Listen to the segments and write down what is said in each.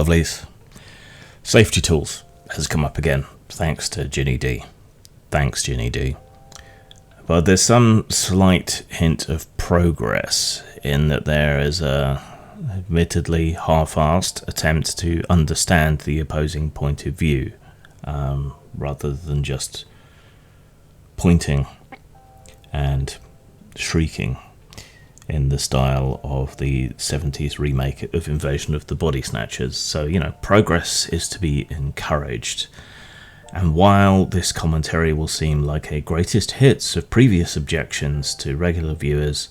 lovelies. Safety tools has come up again, thanks to Ginny D. Thanks, Ginny D. But there's some slight hint of progress in that there is a admittedly half-assed attempt to understand the opposing point of view, rather than just pointing and shrieking in the style of the 70s remake of Invasion of the Body Snatchers. So, progress is to be encouraged. And while this commentary will seem like a greatest hits of previous objections to regular viewers,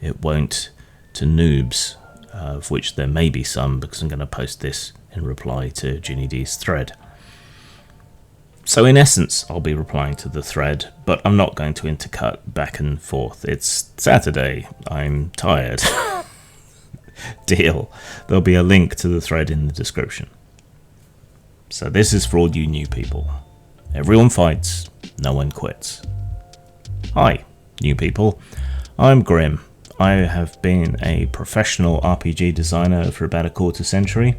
it won't to noobs, of which there may be some, because I'm going to post this in reply to Ginny D's thread. So in essence, I'll be replying to the thread, but I'm not going to intercut back and forth. It's Saturday. I'm tired. Deal. There'll be a link to the thread in the description. So this is for all you new people. Everyone fights, no one quits. Hi, new people. I'm Grim. I have been a professional RPG designer for about a quarter century,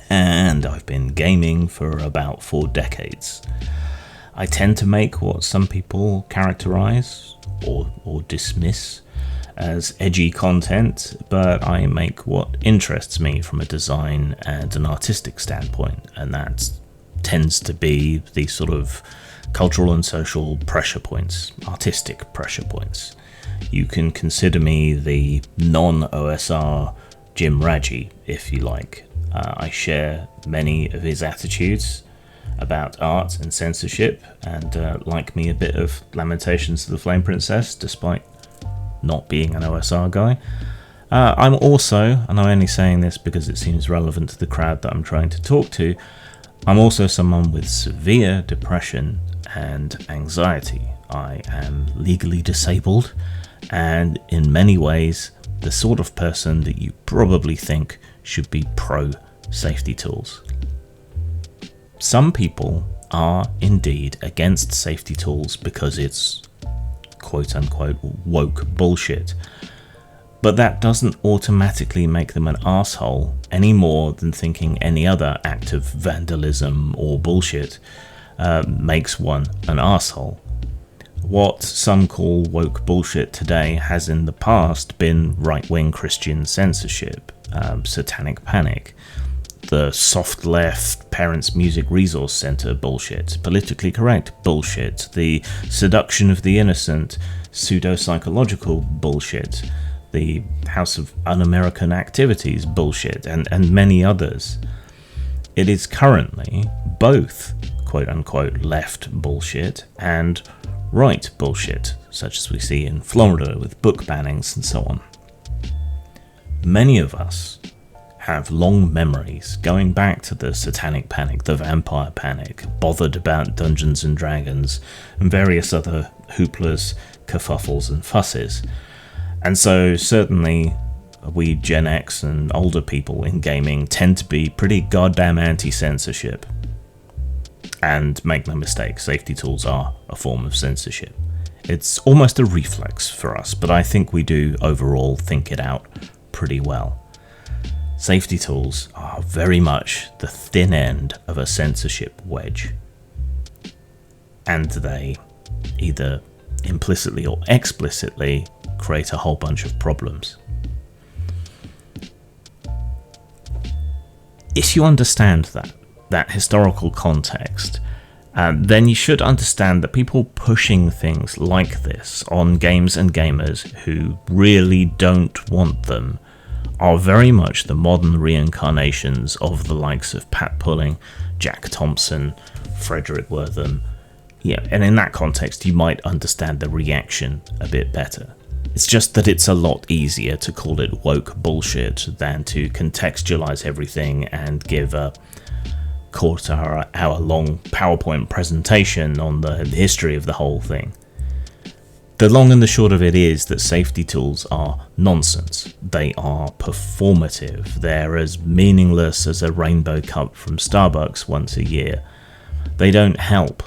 and I've been gaming for about 4 decades. I tend to make what some people characterize or dismiss as edgy content, but I make what interests me from a design and an artistic standpoint, and that tends to be the sort of cultural and social pressure points, artistic pressure points. You can consider me the non-OSR Jim Raji, if you like. I share many of his attitudes about art and censorship, and like me a bit of Lamentations of the Flame Princess, despite not being an OSR guy. I'm also, and I'm only saying this because it seems relevant to the crowd that I'm trying to talk to, I'm also someone with severe depression and anxiety. I am legally disabled, and in many ways the sort of person that you probably think should be pro safety tools. Some people are indeed against safety tools because it's quote unquote woke bullshit, but that doesn't automatically make them an asshole any more than thinking any other act of vandalism or bullshit makes one an asshole. What some call woke bullshit today has in the past been right-wing Christian censorship, satanic panic, the soft left Parents Music Resource Center bullshit, politically correct bullshit, the seduction of the innocent, pseudo-psychological bullshit, the House of Un-American Activities bullshit, and many others. It is currently both quote-unquote left bullshit and right bullshit, such as we see in Florida with book bannings and so on. Many of us have long memories going back to the satanic panic, the vampire panic, bothered about Dungeons and Dragons, and various other hooplas, kerfuffles and fusses. And so certainly we Gen X and older people in gaming tend to be pretty goddamn anti-censorship. And make no mistake, safety tools are a form of censorship. It's almost a reflex for us, but I think we do overall think it out pretty well. Safety tools are very much the thin end of a censorship wedge. And they either implicitly or explicitly create a whole bunch of problems. If you understand that historical context, then you should understand that people pushing things like this on games and gamers who really don't want them are very much the modern reincarnations of the likes of Pat Pulling, Jack Thompson, Frederick Wortham. Yeah, and in that context you might understand the reaction a bit better. It's just that it's a lot easier to call it woke bullshit than to contextualize everything and give a quarter-hour-long PowerPoint presentation on the history of the whole thing. The long and the short of it is that safety tools are nonsense. They are performative. They're as meaningless as a rainbow cup from Starbucks once a year. They don't help.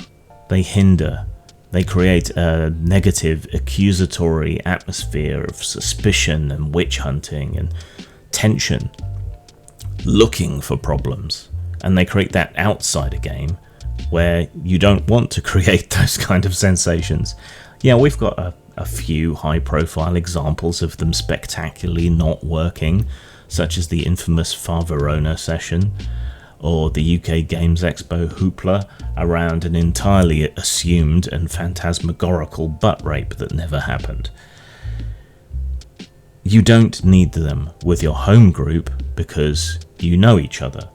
They hinder. They create a negative, accusatory atmosphere of suspicion and witch hunting and tension. looking for problems, and they create that outside a game where you don't want to create those kind of sensations. Yeah, we've got a few high-profile examples of them spectacularly not working, such as the infamous Far Verona session, or the UK Games Expo hoopla around an entirely assumed and phantasmagorical butt rape that never happened. You don't need them with your home group because you know each other.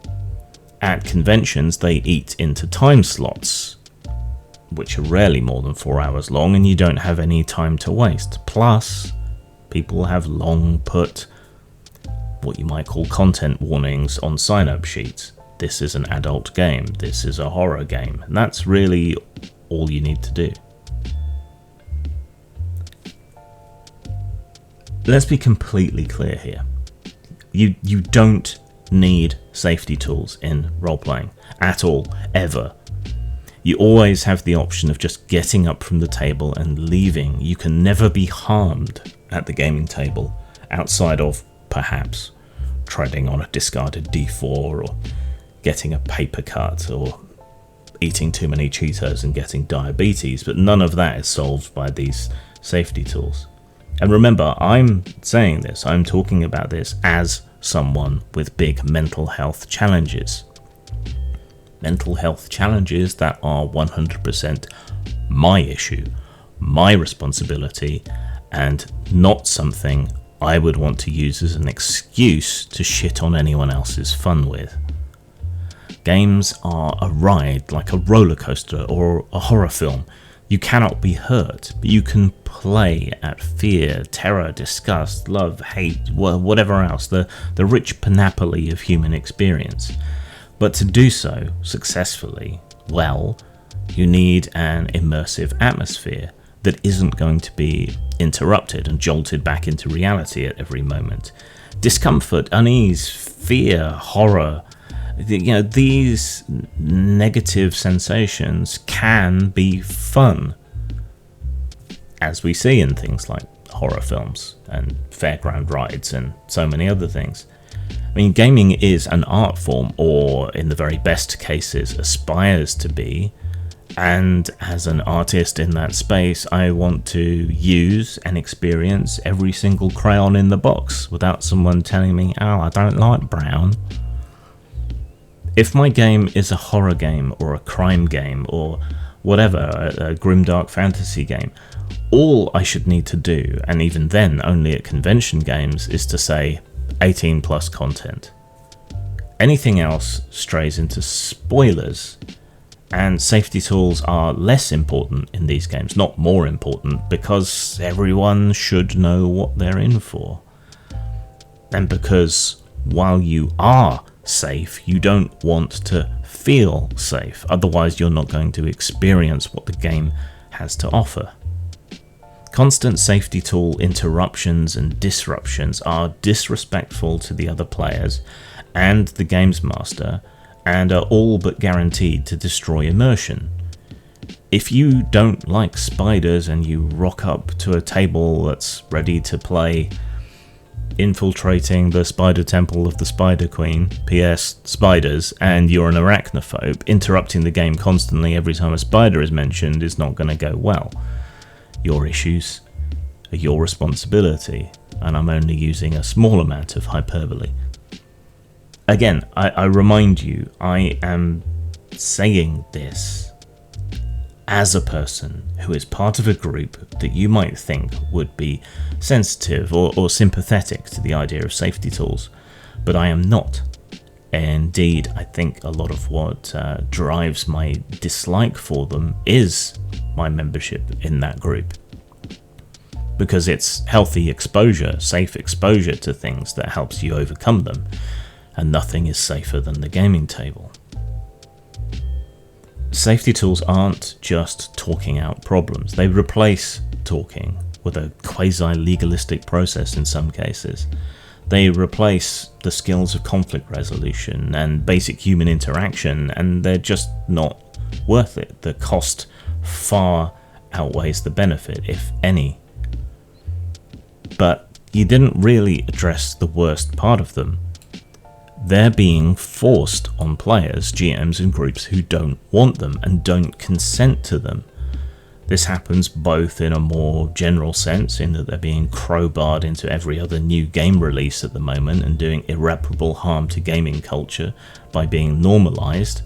At conventions, they eat into time slots, which are rarely more than 4 hours long, and you don't have any time to waste. Plus, people have long put what you might call content warnings on sign-up sheets. This is an adult game, this is a horror game, and that's really all you need to do. Let's be completely clear here. You don't need safety tools in role-playing at all, ever. You always have the option of just getting up from the table and leaving. You can never be harmed at the gaming table, outside of, perhaps, treading on a discarded D4 or getting a paper cut or eating too many Cheetos and getting diabetes, but none of that is solved by these safety tools. And remember, I'm saying this, I'm talking about this as someone with big mental health challenges. Mental health challenges that are 100% my issue, my responsibility, and not something I would want to use as an excuse to shit on anyone else's fun with. Games are a ride, like a roller coaster or a horror film. You cannot be hurt, but you can play at fear, terror, disgust, love, hate, whatever else, the rich panoply of human experience. But to do so successfully, well, you need an immersive atmosphere that isn't going to be interrupted and jolted back into reality at every moment. Discomfort, unease, fear, horror, these negative sensations can be fun, as we see in things like horror films and fairground rides and so many other things. I mean, gaming is an art form, or in the very best cases aspires to be, and as an artist in that space, I want to use and experience every single crayon in the box without someone telling me, oh, I don't like brown. If my game is a horror game or a crime game or whatever, a grimdark fantasy game, all I should need to do, and even then only at convention games, is to say 18 plus content. Anything else strays into spoilers, and safety tools are less important in these games, not more important, because everyone should know what they're in for. And because while you are safe, you don't want to feel safe, otherwise you're not going to experience what the game has to offer. Constant safety tool interruptions and disruptions are disrespectful to the other players and the games master, and are all but guaranteed to destroy immersion. If you don't like spiders and you rock up to a table that's ready to play Infiltrating the Spider Temple of the Spider Queen, PS spiders, and you're an arachnophobe, interrupting the game constantly every time a spider is mentioned is not going to go well. Your issues are your responsibility, and I'm only using a small amount of hyperbole. Again, I remind you, I am saying this as a person who is part of a group that you might think would be sensitive or sympathetic to the idea of safety tools, but I am not. Indeed, I think a lot of what drives my dislike for them is my membership in that group, because it's healthy exposure, safe exposure to things that helps you overcome them, and nothing is safer than the gaming table. Safety tools aren't just talking out problems. They replace talking with a quasi-legalistic process in some cases. They replace the skills of conflict resolution and basic human interaction, and they're just not worth it. The cost far outweighs the benefit, if any. But you didn't really address the worst part of them. they're being forced on players, GMs and groups who don't want them and don't consent to them. This happens both in a more general sense, in that they're being crowbarred into every other new game release at the moment and doing irreparable harm to gaming culture by being normalized,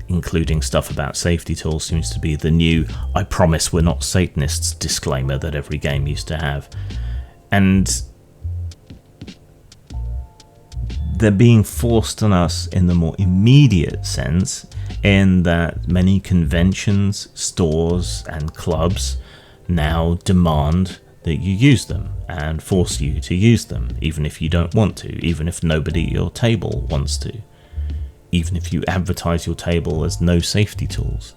including stuff about safety tools seems to be the new "I promise we're not Satanists" disclaimer that every game used to have. And they're being forced on us in the more immediate sense, in that many conventions, stores and clubs now demand that you use them and force you to use them, even if you don't want to, even if nobody at your table wants to, even if you advertise your table as no safety tools.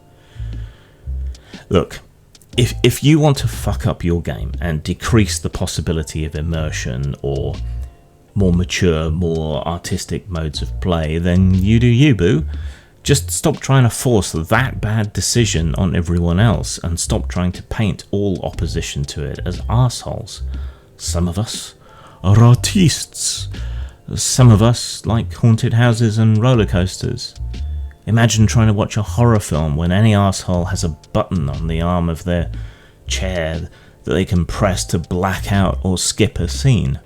Look, if you want to fuck up your game and decrease the possibility of immersion or more mature, more artistic modes of play, then you do you, boo. Just stop trying to force that bad decision on everyone else and stop trying to paint all opposition to it as arseholes. Some of us are artistes. Some of us like haunted houses and roller coasters. Imagine trying to watch a horror film when any arsehole has a button on the arm of their chair that they can press to black out or skip a scene.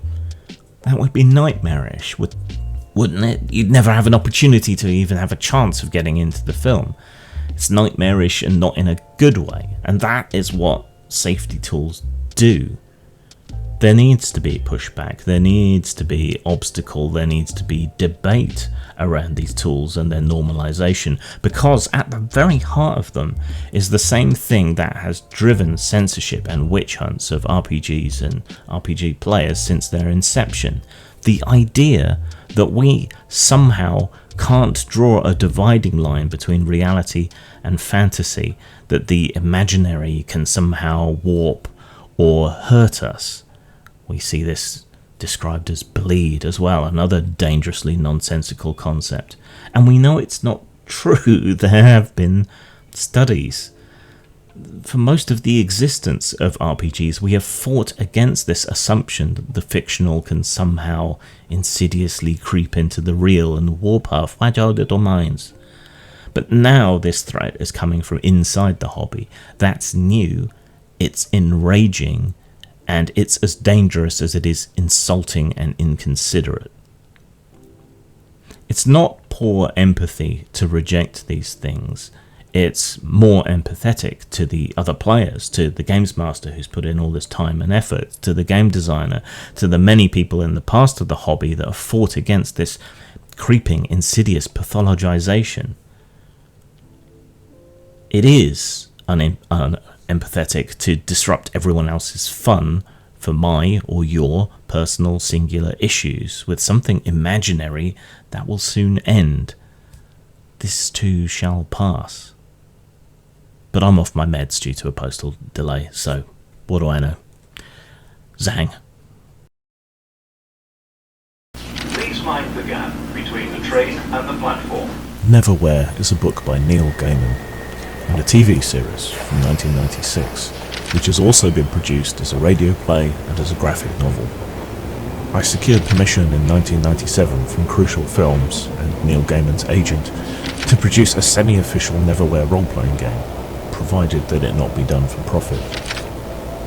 That would be nightmarish, wouldn't it? You'd never have an opportunity to even have a chance of getting into the film. It's nightmarish and not in a good way, and that is what safety tools do. There needs to be pushback, there needs to be obstacle, there needs to be debate around these tools and their normalization, because at the very heart of them is the same thing that has driven censorship and witch hunts of RPGs and RPG players since their inception. The idea that we somehow can't draw a dividing line between reality and fantasy, that the imaginary can somehow warp or hurt us. We see this described as bleed as well, another dangerously nonsensical concept. And we know it's not true. There have been studies. For most of the existence of RPGs, we have fought against this assumption that the fictional can somehow insidiously creep into the real and warp our fragile little minds. But now this threat is coming from inside the hobby. That's new, it's enraging, and it's as dangerous as it is insulting and inconsiderate. It's not poor empathy to reject these things. It's more empathetic to the other players, to the games master who's put in all this time and effort, to the game designer, to the many people in the past of the hobby that have fought against this creeping, insidious pathologization. It is empathetic to disrupt everyone else's fun for my or your personal singular issues with something imaginary that will soon end. This too shall pass. But I'm off my meds due to a postal delay, so what do I know? Zang. Please mind the gap between the train and the platform. Neverwhere is a book by Neil Gaiman and a TV series from 1996, which has also been produced as a radio play and as a graphic novel. I secured permission in 1997 from Crucial Films and Neil Gaiman's agent to produce a semi-official Neverwhere role-playing game, provided that it not be done for profit.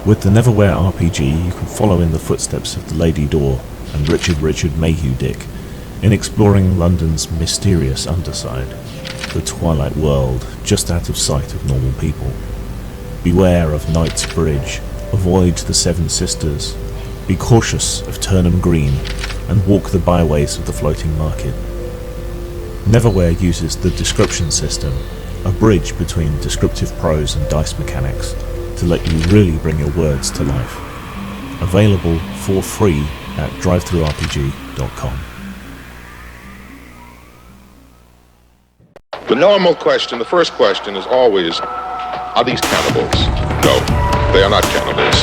With the Neverwhere RPG, you can follow in the footsteps of the Lady Door and Richard Mayhew Dick in exploring London's mysterious underside, the twilight world just out of sight of normal people. Beware of Knight's Bridge, avoid the Seven Sisters, be cautious of Turnham Green, and walk the byways of the floating market. Neverwhere uses the description system, a bridge between descriptive prose and dice mechanics, to let you really bring your words to life. Available for free at drivethrurpg.com. The normal question, the first question is always, are these cannibals? No, they are not cannibals.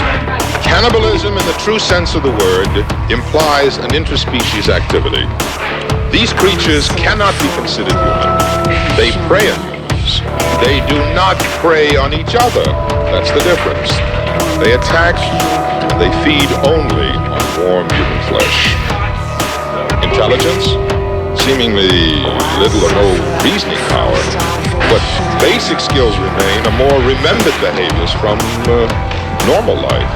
Cannibalism in the true sense of the word implies an interspecies activity. These creatures cannot be considered human. They prey on humans. They do not prey on each other. That's the difference. They attack and they feed only on warm human flesh. Intelligence? seemingly little or no reasoning power, but basic skills remain are more remembered behaviors from normal life.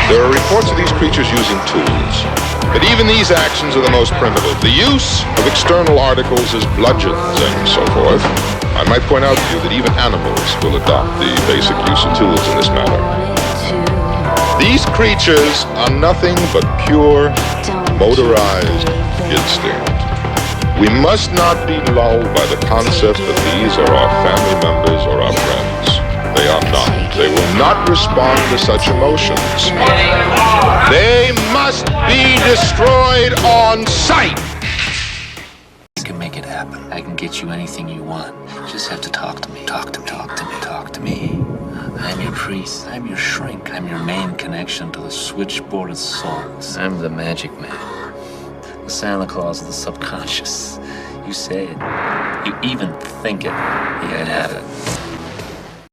There are reports of these creatures using tools, but even these actions are the most primitive. The use of external articles as bludgeons and so forth. I might point out to you that even animals will adopt the basic use of tools in this matter. These creatures are nothing but pure, motorized instinct. We must not be lulled by the concept that these are our family members or our friends. They are not. They will not respond to such emotions. They must be destroyed on sight. I can make it happen. I can get you anything you want. You just have to talk to me. Talk to me. Talk to me. Talk to me. I'm your priest. I'm your shrink. I'm your main connection to the switchboard of souls. I'm the magic man. The Santa Claus of the subconscious. You say it. You even think it. You can have it.